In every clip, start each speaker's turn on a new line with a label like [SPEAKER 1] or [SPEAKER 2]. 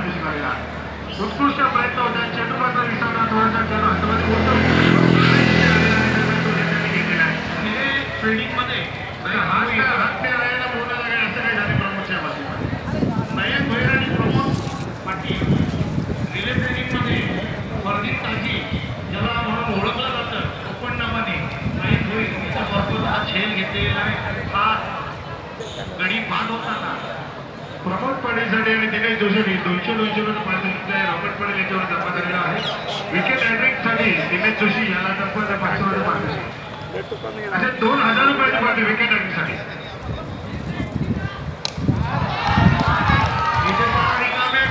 [SPEAKER 1] पाठीशी झालेला उत्कृष्ट प्रयत्न होता. चेंडूबाचा विसावला थोडासा चेंडू हातामध्ये बोलतो घेतलेला आहे. फिल्डिंग मध्ये हात राहायला बोलला लागेल असं काही झाले प्रमोदच्या बाजूला. नयन भैर आणि प्रमोद पाटील रिले ट्रेनिंग मध्ये वर्धित ताजी ज्याला म्हणून ओळखलं जातं ओपन नावाने नयन भैर तिचा भरपूर हा झेल घेतलेला आहे. हा गडी बाद होताना प्रमोद पाटीलसाठी आणि दिनेश जोशी 200 वर पारितोषिक आहे. रॉबर्ट पाटील याच्यावर जमा झालेला आहे. विकेट हॅट्रिकसाठी दिनेश जोशी याला जमा 500 वर पारितोषिक असे 2000 रुपयाची पाठी विकेट हॅट्रिकसाठी.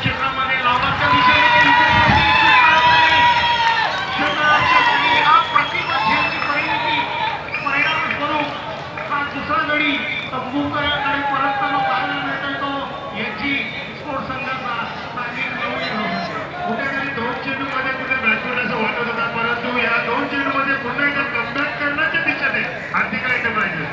[SPEAKER 1] क्षेत्रामध्ये लावण्याच्या दिशेने परिणाम स्वरूप हा दुसरा गडी तंबूकडे परतताना पाहायला मिळत आहे. तो याची स्पोर्ट्स संघाचा कुठेतरी 2 चेंडूमध्ये कुठे बॅटमॅन असं वाटत होता, परंतु या 2 चेंडूमध्ये पुन्हा एकदा कमबॅक करण्याच्या दिशेने हार्दिक एंटरप्राइजेस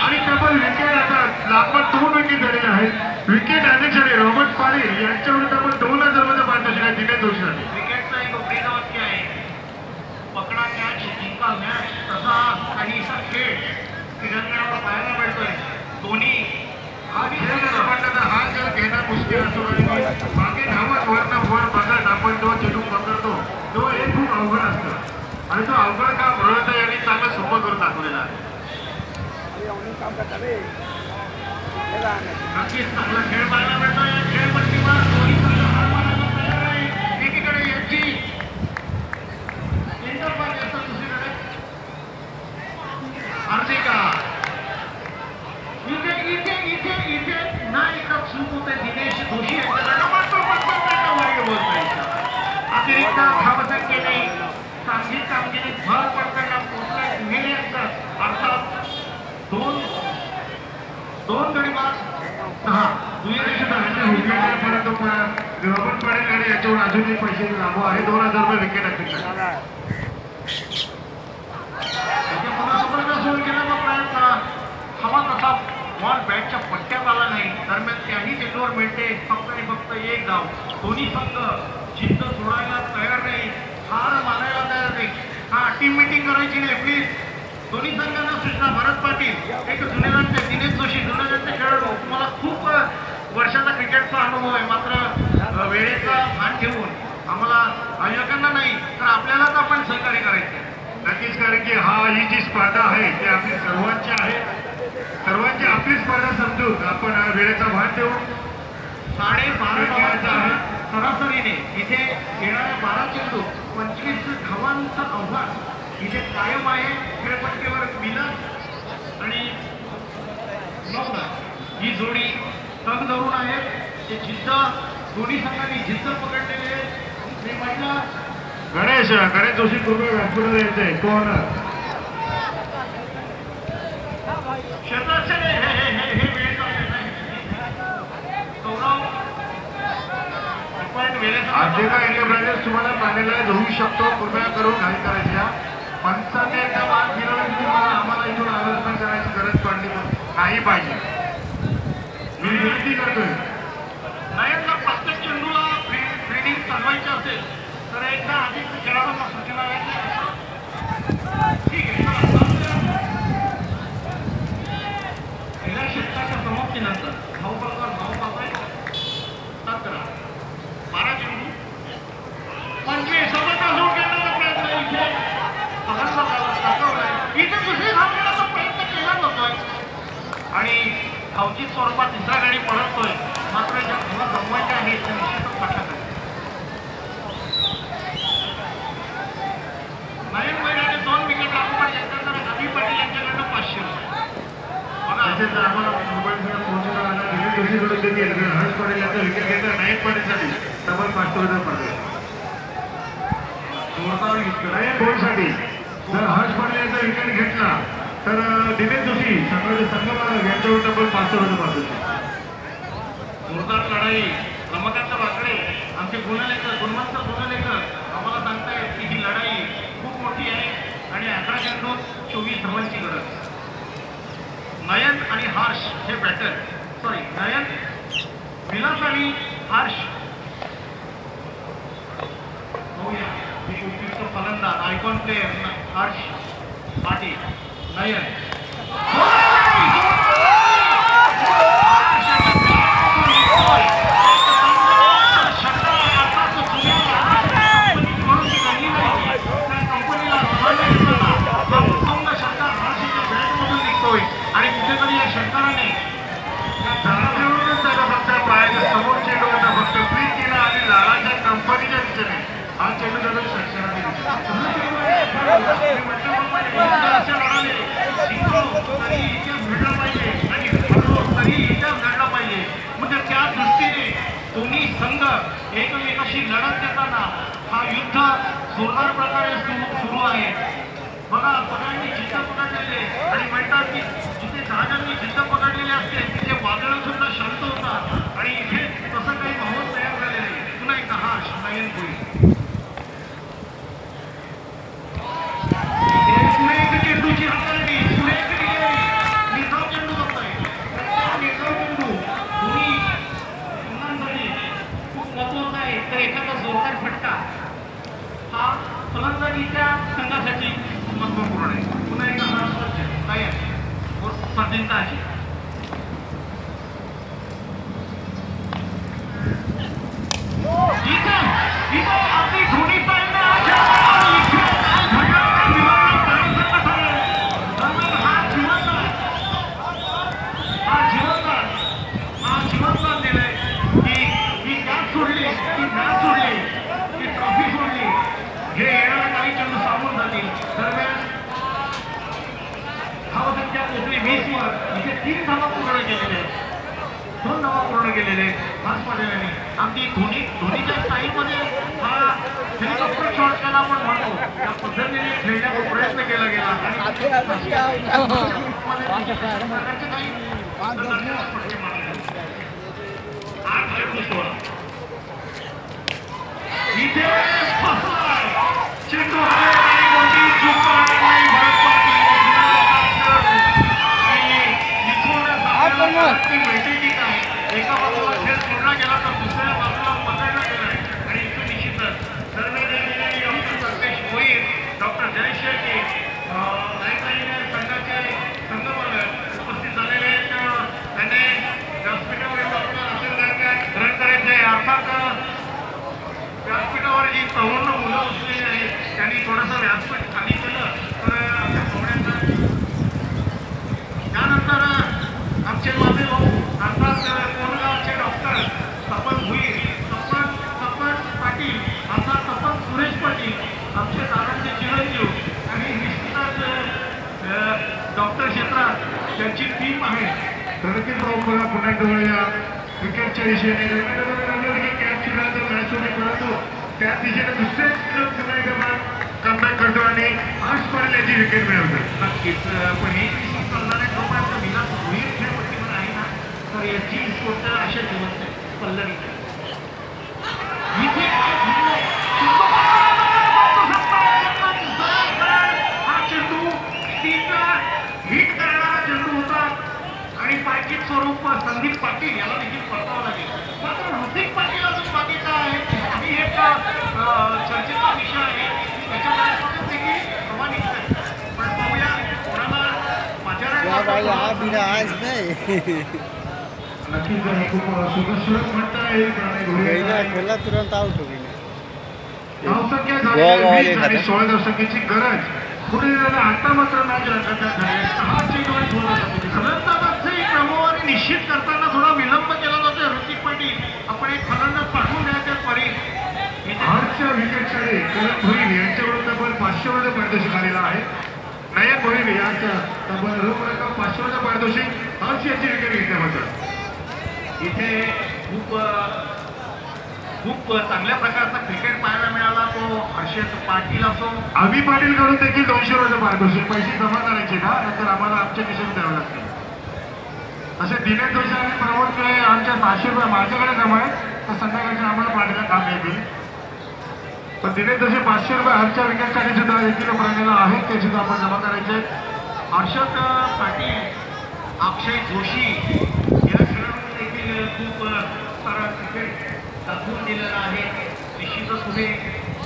[SPEAKER 1] आणि तब्बल विकेट आता लागभग 2 विकेट झालेले आहेत. विकेट अध्यक्षाने रॉबर्ट पाटील यांच्या विरुद्ध आपण 2000 मध्ये पारितोषिक आहे. दिनेश जोशी विकेटचा एक ब्रीदवाक्य आहे पकडा कॅच जिंका मॅच. तसा काहीसा खेळ तिरंगणावर पाहायला मिळतोय. दोन्ही हा खेळ हा जर घेणं मुश्किल असतो आणि मागे धावत वरनं वर बघत आपण तो चेंडू पकडतो तो हे खूप अवघड असतं आणि तो अवघड काम रोहित यांनी चांगलं सोपं करून दाखवलेला आहे. नक्कीच चांगला खेळ पाहायला मिळतो. या खेळपट्टीवर दोन्ही संघ हार मानायला तयार आहे. एकीकडे यांची एंटरप्राइज असतं, दुसरीकडे हार्दिका. इथे इथे इथे इथे ना एका चूक होते दिनेश जोशी यांच्याकडनं मात्र वाईट बोलतोय. अतिरिक्त धावसंख्येने चांगली कामगिरी भर पडताना पोहोचले नेले असतात. अर्थात दोन गडी बाद 6 परंतु रॉबर्ट पाटील आणि याच्यावर अजूनही पैसे लागू आहे. 2000 रुपये विकेट असतील. हवा तसा बॉल बॅटच्या पट्ट्यात आला नाही. दरम्यान त्याही चेंडूवर मिळते फक्त आणि फक्त 1 धाव. दोन्ही संघ जिद्द सोडायला तयार नाही, हार मानायला तयार नाही. हा टीम मीटिंग करायची नाही प्लीज. दोन्ही संघांना सूचना. भरत पाटील एक जुनेदांचे दिनेश जोशी जुनेदांचे खेळाडू. तुम्हाला खूप वर्षाचा क्रिकेटचा अनुभव आहे, मात्र वेळेचा भान ठेवून आम्हाला आयोजकांना नाही तर आपल्यालाच आपण सहकार्य करायचे. नक्कीच, कारण की ही जी स्पर्धा आहे ती आपली सर्वांची आहे. सर्वांची आपली स्पर्धा समजून आपण वेळेचा भान ठेवून 12:30 आहे सरासरीने इथे येणाऱ्या 12 चेंडू 25 धावांचं आव्हान इथे कायम आहे. खेळपट्टीवर मिलन आणि नवना ही जोडी तग धरून आहे. ते जिद्द दोन्ही संघांनी जिद्द पकडलेले आहे. गणेश जोशी पूर्व व्यासपीठावर यायचे कोण क्षेत्राचे हे वेळ आर्थिक एंटरप्राइजेस तुम्हाला पॅनेलाइज होऊ शकतो. कृपया करून घाई करायच्या. पंचांनी एकदा वाद फिरवली तुम्हाला आम्हाला इथून आलोचना करायची गरज पडली नाही पाहिजे. मी विनंती करतोय नाही जर प्रत्येक चेंडूला फिल्डिंग चालवायची असेल तर एकदा अधिक खेळाडूंना सूचना आहे. ठीक आहे, पहिल्या षटकाच्या समाप्तीनंतर धावफलकावर धाव पाहतोय 12 चेंडू 25 सोबत अजून घेण्याचा प्रयत्न इथे इथे दुसरी धाव घेण्याचा प्रयत्न केला जातोय आणि धावची स्वरूपात तिसरा गाडी पडतोय. मात्र ज्या धावा जमवायच्या आहेत त्या निश्चितच लक्षात आहे. नयन महिन्याने 2 विकेट लागोपाठ घेतल्यानंतर रवी पाटील यांच्याकडनं 500 तसेच आम्हाला मोबाईलकडे पोहोचवला दिनेश जोशीकडून देते. हर्ष पाटील यांचा विकेट घेतला. नयन पाटीलसाठी तब्बल 500 रुपये पडले. नयन बोलसाठी जर हर्ष पाटील यांचा विकेट घेतला तर दिनेश जोशी संघमालक यांच्यावर तब्बल 500 रुपये पडले. जोरदार लढाई. रमाकांत वाकडे आमचे गुणवंत गुणलेखक आम्हाला सांगतायत की ही लढाई खूप मोठी आहे आणि 11 चेंडूत 24 धावांची गरज. नयन आणि हर्ष हे बॅटर, सॉरी नयन विलास आणि हर्ष एक उपयुक्त फलंदाज आयकॉन प्लेयर हर्ष पाटील नयन आणि कुठेतरी या शंकराने फक्त पायाच्या समोर चेंडू होता फक्त फ्री केला आणि लालाच्या कंपनीच्या दिशेने हा चेंडू त्याला शंकराने तरी इथे भिडला पाहिजे आणि तरी इथे लढला पाहिजे म्हणजे त्या दृष्टीने दोन्ही संघ एकमेकाशी लढत देताना हा युद्ध जोरदार प्रकारे सुरू आहे. बघा सगळ्यांनी जिद्द पकडलेले आणि म्हणतात की जिथे जहाजांनी जिद्द पकडलेले असते तिथे वादळं सुद्धा शांत होतात आणि इथे तसं काही माहोल तयार झालेलं आहे. पुन्हा एकदा हा नयन होईल पुढे चेंडूची हाताळणी पुढे निर्धाव चेंडू होतोय निर्धाव चेंडू दोन्ही संघांसाठी खूप महत्वाचा आहे. तर एखादा जोरदार फटका हा फलंदाजीच्या संघासाठी महत्वपूर्ण आहे. पुन्हा एकदा महाराष्ट्राचे तयार व स्वाधीनता आहे. आपली धोनी हा जीवनदान दिलंय की ही कॅच सोडली की मॅच सोडली की ट्रॉफी सोडली हे येणाऱ्या काही चेंडू सामोर जातील. दरम्यान धावसंख्या पोहोचली 20 वर. इथे 3 धावा पूर्ण केलेले आहेत 2 धावा पूर्ण केलेले हर्ष पाटील यांनी. अगदी धोनीच्या स्टाईलमध्ये हा हेलिकॉप्टर शॉट केला आपण म्हणतो त्या पद्धतीने खेळण्याचा प्रयत्न केला गेला आणि इथे चेंडू एका बाजूला खेळ सोडला गेला तर दुसऱ्या बाजूला पकडला गेलाय आणि इथे निश्चितच होईल. डॉक्टर जयेश शेट्टी संघाचे संघपालक उपस्थित झालेले आहेत. त्याने व्यासपीठावर ग्रहण करायचे अर्थात व्यासपीठावर जी तरुण मुलं बसलेली आहेत त्यांनी थोडंसं व्यासपीठ खाली केलं तर पाहुण्यांना. त्यानंतर आमचे माझे भाऊ अर्थात कोरगावचे डॉक्टर तपन भुईर तपन पाटील अर्थात तपन सुरेश पाटील आमचे दादांचे चिरंजीव आणि निश्चितच डॉक्टर क्षेत्रात त्यांची टीम आहे. रणजितराव बघा पुन्हा डोळ्या क्रिकेटच्या दिशेने कॅच सुद्धा तर मॅच होते परंतु त्या दिशेने दुसरे कमबॅक करतो आणि हर्ष पाटील याची विकेट मिळवतो. नक्कीच पण ही चालणाऱ्या जोपर्यंत विलास भुईर खेळपट्टीवर आहे ना तर याची गोष्ट अशा जिवंत पल्लवी हा चेंडू हिट करणारा चेंडू होता आणि पायकीट स्वरूप संदीप पाटील याला देखील परतावं लागेल. मात्र ऋतिक पाटील अजून बाकीचा आहे आणि एक चर्चेचा विषय आहे त्याच्यामध्ये देखील प्रमाणित आहे. पण पाहूया कोणाला नक्कीच खूप सुरक्षित म्हणता येईल
[SPEAKER 2] तुरंत आउट हो गई.
[SPEAKER 1] धावसंख्या झाली 20 आणि 16 धावसंख्येची गरज पुढे आता मात्र मॅच रंगतदार झाली. 6 चेंडू आणि 2 धावसंख्येची फलंदाजाची क्रमवारी निश्चित करताना थोडा विलंब केला जातो. ऋतिक पाटील आपण एक फलंदाज पाठवून द्यायच्या परी हर्षच्या विकेटसाठी करण भोईर यांच्याकडून तब्बल 500 मध्ये पारितोषिक आलेला आहे. नयन भोईर यांच्या तब्बल रोख रक्कम 500 मध्ये पारितोषिक हर्ष यांची विकेट घेतल्याबद्दल. इथे खूप चांगल्या प्रकारचा क्रिकेट पाहायला मिळाला. तो हर्षद पाटील असो अभि पाटील कडून देखील 200 रुपये पारितोषिक पैसे जमा करायचे का नंतर आम्हाला आमच्या खिशात द्यावं लागतील. तसे दिनेश जोशी आणि प्रमोद के आमच्या 600 रुपये माझ्याकडे जमा आहे तर संध्याकाळचे आम्हाला पाठीला काम येतील. पण दिनेश जोशी 500 रुपये हर्षच्या विकेटसाठी सुद्धा देखील प्रणेला आहेत ते सुद्धा आपण जमा करायचे. हर्षद पाटील अक्षय जोशी या खेळाडूंनी देखील खूप सारा क्रिकेट दाखवून दिलेला आहे. निश्चितच पुढे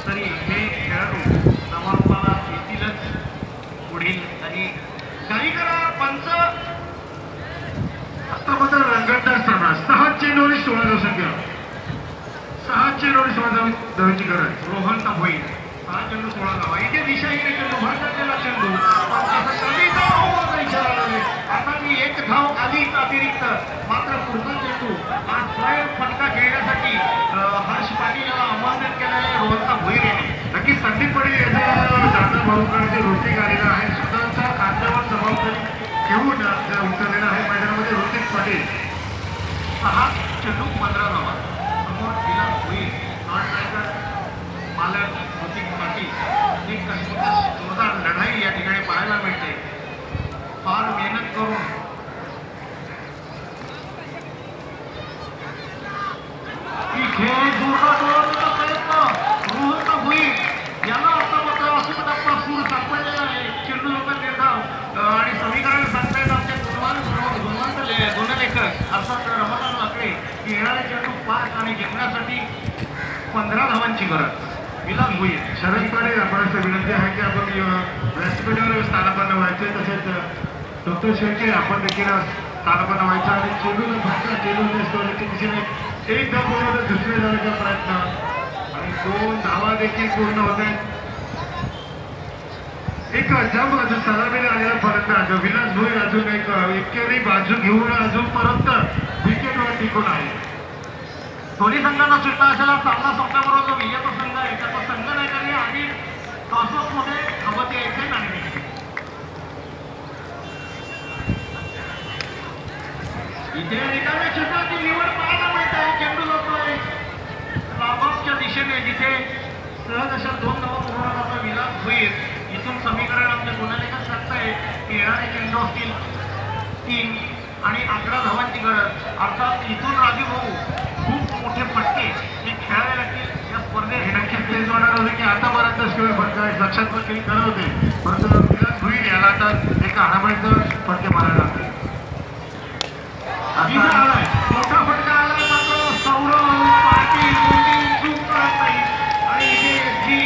[SPEAKER 1] तरी हे खेळाडू नावारूपाला येतीलच पुढील काही करा. पंच आता मात्र रंगत असताना 6 चेंडू आणि 16 धावसंख्या, 6 चेंडू आणि 16 धावांची गरज. रोहन होईल 6 चेंडू 16 धावा. इथे दिशाहीने चेंडू भरकटलेला चेंडू आता मी 1 धाव आधीच अतिरिक्त. मात्र पुढचा चेंडू हा स्वयं फटका खेळण्यासाठी हर्ष पाटील याला आमंत्रित केलेले रोहनचा भोईर याने. नक्कीच संदीप पडे याचा जाणं भाऊकरांचे ऋतिक आलेला आहे. स्वतःच्या खात्यावर जबाबदारी घेऊन उतरलेला आहे मैदानामध्ये ऋतिक पाटील. 6 चेंडू 15 धावा. समोर गेला भोईर नॉन स्ट्रायकर मालक ऋतिक पाटील. एक जोरदार लढाई या ठिकाणी पाहायला मिळते. फार मेहनत करून खेळ जोरदार प्रयत्न रोहनचा भोईर याला आता मात्र असून सूर सापडलेला आहे. चेंडू लोकांना निर्धाव आणि समीकरण सांगतायत आमचे गुणवंत लेखक अर्थात रमजान लाकडे की येणारे चेंडू 5 आणि जिंकण्यासाठी 15 धावांची गरज. विलास भोईर. शरद पाटील आपण विनंती आहे की आपण व्यासपीठावर स्थानापन्न व्हायचे. तसेच डॉक्टर शेळके आपण देखील स्थानापन्न व्हायचं आणि चेंडूला फटका चेंडू दिशेने एक धाव पूर्ण दुसरे जाण्याचा प्रयत्न आणि 2 धावा देखील पूर्ण होते. एक जम अजून सलामीला आलेला फलंदाज विलास भोईर अजून एक एकेरी बाजू घेऊन अजून परत विकेटवर टिकून आहे. दोन्ही संघांना सुटला असलेला सामना संपल्याबरोबर जो विजेता संघ आहे त्याचा संघ नाही करणे आधी टॉसमध्ये सोबत यायचे नाही. इथे रिकाम्या क्षेत्राची निवड पाहायला मिळत आहे. चेंडू जातोय लाभाच्या दिशेने जिथे सहज अशा 2 धावा पूर्ण होता. विलास भोईर इथून समीकरण आपल्या गुणलेखक सांगताय की येणारे चेंडू असतील 3 आणि 11 धावांची गरज. अर्थात इथून राजू भाऊ खूप मोठे फटके हे खेळायला लागतील या स्पर्धेत. हे नक्कीच तेच वाटत होते की आतापर्यंत शिवाय फटका लक्षात केली करत होते, परंतु विलास भोईर याला आता एका हाणामारीत फटके मारायला लागले. मोठा फटका आला मात्र सौरभ पाटील चूक करत नाही. आणि इथे जी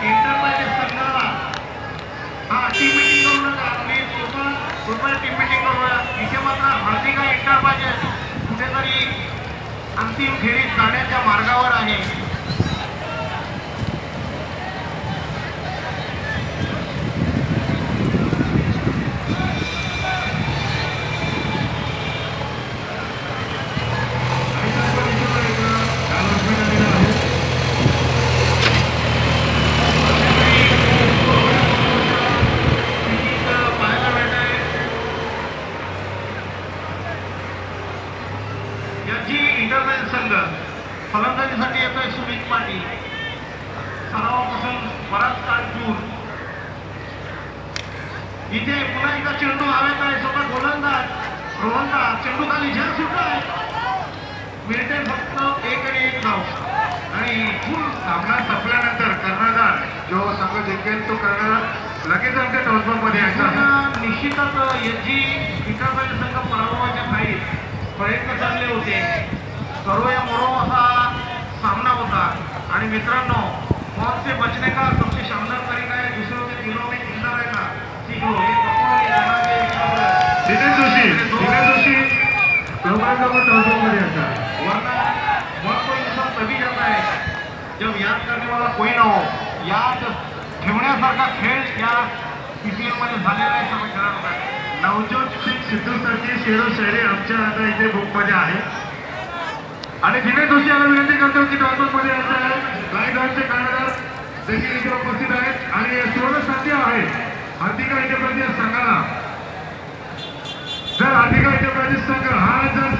[SPEAKER 1] इंटरपायच्या संघाला टीम मिटिंग करू नका. मी स्वतः टीम मिटिंग करूया. इथे मात्र हार्दिका इंटरपायचे कुठेतरी अंतिम फेरीत जाण्याच्या मार्गावर आहे. फलंदाजीसाठी येतोय सुमित पाटील. सरावापासून बराच काळ दूर. इथे पुन्हा एकदा चेंडू हवेत आहे. स्वतः गोलंदाज रोहनदास चेंडू खाली झेल सुटलाय. मिळते फक्त 1 आणि 1 धाव. आणि फुल सामना संपल्यानंतर कर्णधार जो संघ जिंकेल तो कर्णधार लगेच आमच्या टॉसबॉक्समध्ये यायचा. निश्चितच याची इंटरनेशनल संघ पराभवाच्या काही प्रयत्न चालले होते. करो या मरो असा सामना होता. आणि मित्रांनो मौत से बचने का सबसे शानदार तरीका है दूसरों के दिलों में जिंदा रहना सीख लो. दिनेश जोशी वरना मौत को इंसान तभी जाता है जब याद करने वाला कोई ना हो. याद ठेवण्यासारखा खेळ या PPL मध्ये झालेला आहे सर्व खेळाडूंना. नवज्योत सिंग सिद्धूसारखी शेरोशायरी आमच्या आता इथे बुकमध्ये आहे. आणि दिनेश जोशी याला विनंती करतो की टॉसबॉक्समध्ये यायचं आहे. लाईव्हचे कर्णधार देखील इथे उपस्थित आहेत. आणि सुवर्ण संधी आहे हार्दिका इंटरप्राइजेस संघाला. जर हार्दिका इंटरप्राइजेस संघ हा जर